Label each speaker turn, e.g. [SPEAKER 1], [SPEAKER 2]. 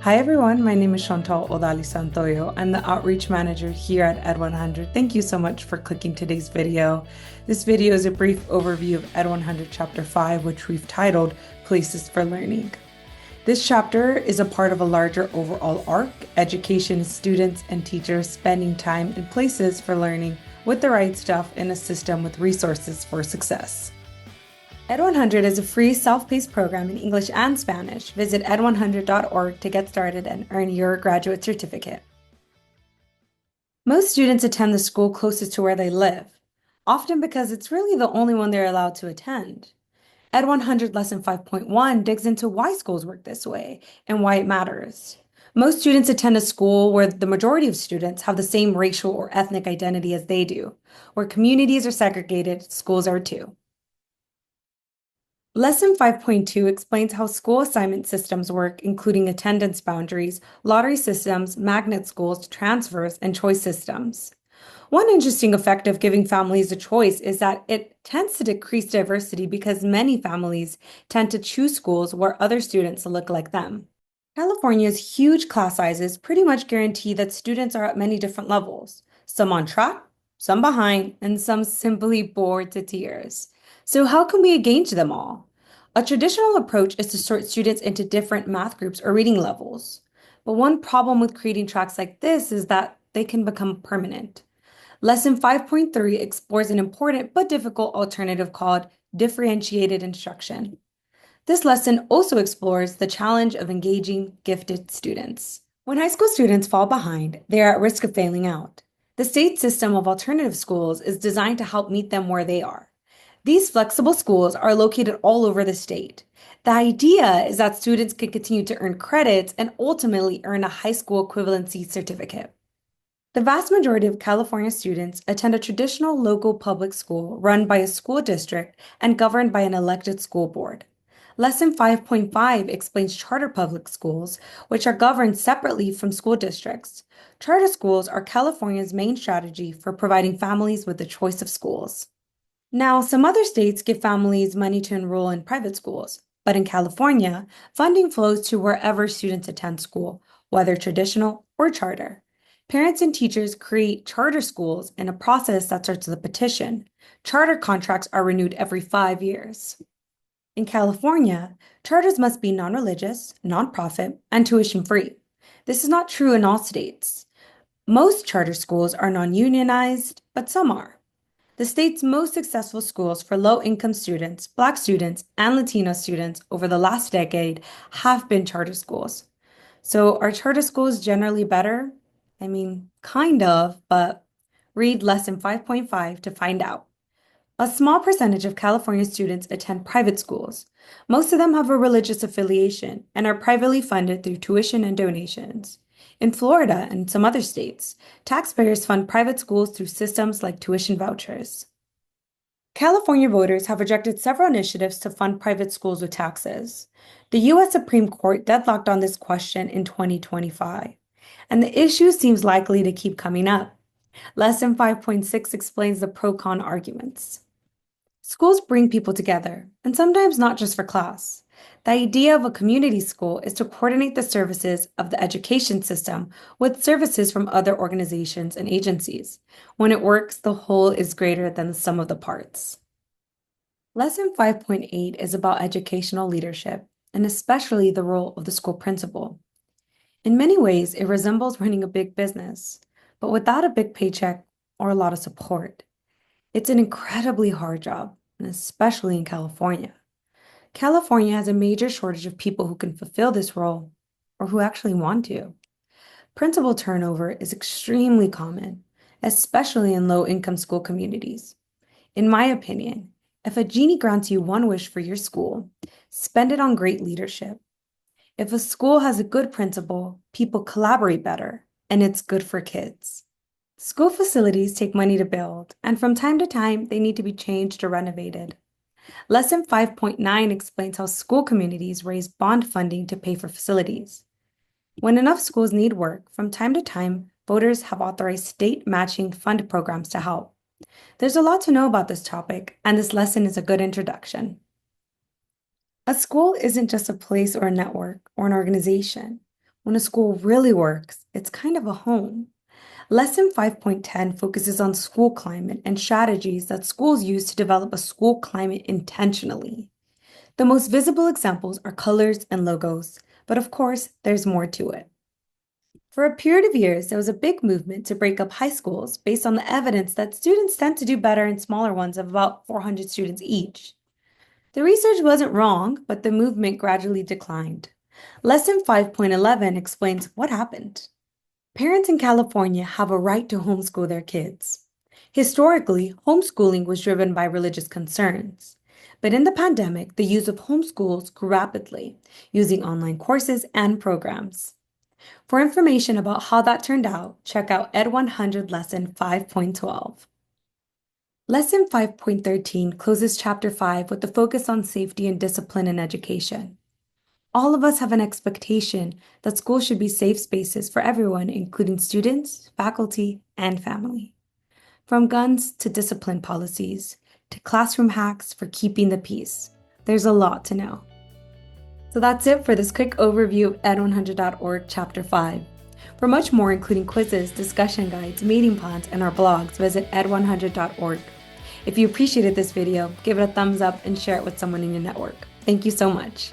[SPEAKER 1] Hi everyone, my name is Chantal Odali Santoyo. I'm the Outreach Manager here at Ed100. Thank you so much for clicking today's video. This video is a brief overview of Ed100 Chapter 5, which we've titled Places for Learning. This chapter is a part of a larger overall arc, education, students, and teachers spending time in places for learning with the right stuff in a system with resources for success. Ed100 is a free self-paced program in English and Spanish. Visit ed100.org to get started and earn your graduate certificate. Most students attend the school closest to where they live, often because it's really the only one they're allowed to attend. Ed100 Lesson 5.1 digs into why schools work this way and why it matters. Most students attend a school where the majority of students have the same racial or ethnic identity as they do. Where communities are segregated, schools are too. Lesson 5.2 explains how school assignment systems work, including attendance boundaries, lottery systems, magnet schools, transfers, and choice systems. One interesting effect of giving families a choice is that it tends to decrease diversity because many families tend to choose schools where other students look like them. California's huge class sizes pretty much guarantee that students are at many different levels, some on track, some behind, and some simply bored to tears. So how can we engage them all? A traditional approach is to sort students into different math groups or reading levels. But one problem with creating tracks like this is that they can become permanent. Lesson 5.3 explores an important but difficult alternative called differentiated instruction. This lesson also explores the challenge of engaging gifted students. When high school students fall behind, they are at risk of failing out. The state system of alternative schools is designed to help meet them where they are. These flexible schools are located all over the state. The idea is that students can continue to earn credits and ultimately earn a high school equivalency certificate. The vast majority of California students attend a traditional local public school run by a school district and governed by an elected school board. Lesson 5.5 explains charter public schools, which are governed separately from school districts. Charter schools are California's main strategy for providing families with the choice of schools. Now, some other states give families money to enroll in private schools, but in California, funding flows to wherever students attend school, whether traditional or charter. Parents and teachers create charter schools in a process that starts with a petition. Charter contracts are renewed every 5 years. In California, charters must be non-religious, nonprofit, and tuition-free. This is not true in all states. Most charter schools are non-unionized, but some are. The state's most successful schools for low-income students, Black students, and Latino students over the last decade have been charter schools. So are charter schools generally better? I mean, kind of, but read Lesson 5.5 to find out. A small percentage of California students attend private schools. Most of them have a religious affiliation and are privately funded through tuition and donations. In Florida and some other states, taxpayers fund private schools through systems like tuition vouchers. California voters have rejected several initiatives to fund private schools with taxes. The U.S. Supreme Court deadlocked on this question in 2025, and the issue seems likely to keep coming up. Lesson 5.6 explains the pro-con arguments. Schools bring people together, and sometimes not just for class. The idea of a community school is to coordinate the services of the education system with services from other organizations and agencies. When it works, the whole is greater than the sum of the parts. Lesson 5.8 is about educational leadership, and especially the role of the school principal. In many ways, it resembles running a big business, but without a big paycheck or a lot of support. It's an incredibly hard job, and especially in California. California has a major shortage of people who can fulfill this role or who actually want to. Principal turnover is extremely common, especially in low-income school communities. In my opinion, if a genie grants you one wish for your school, spend it on great leadership. If a school has a good principal, people collaborate better, and it's good for kids. School facilities take money to build, and from time to time, they need to be changed or renovated. Lesson 5.9 explains how school communities raise bond funding to pay for facilities. When enough schools need work, from time to time, voters have authorized state matching fund programs to help. There's a lot to know about this topic, and this lesson is a good introduction. A school isn't just a place or a network or an organization. When a school really works, it's kind of a home. Lesson 5.10 focuses on school climate and strategies that schools use to develop a school climate intentionally. The most visible examples are colors and logos, but of course, there's more to it. For a period of years, there was a big movement to break up high schools based on the evidence that students tend to do better in smaller ones of about 400 students each. The research wasn't wrong, but the movement gradually declined. Lesson 5.11 explains what happened. Parents in California have a right to homeschool their kids. Historically, homeschooling was driven by religious concerns. But in the pandemic, the use of homeschools grew rapidly, using online courses and programs. For information about how that turned out, check out Ed100 Lesson 5.12. Lesson 5.13 closes Chapter 5 with the focus on safety and discipline in education. All of us have an expectation that schools should be safe spaces for everyone, including students, faculty, and family. From guns to discipline policies, to classroom hacks for keeping the peace, there's a lot to know. So that's it for this quick overview of ed100.org Chapter 5. For much more, including quizzes, discussion guides, meeting plans, and our blogs, visit ed100.org. If you appreciated this video, give it a thumbs up and share it with someone in your network. Thank you so much.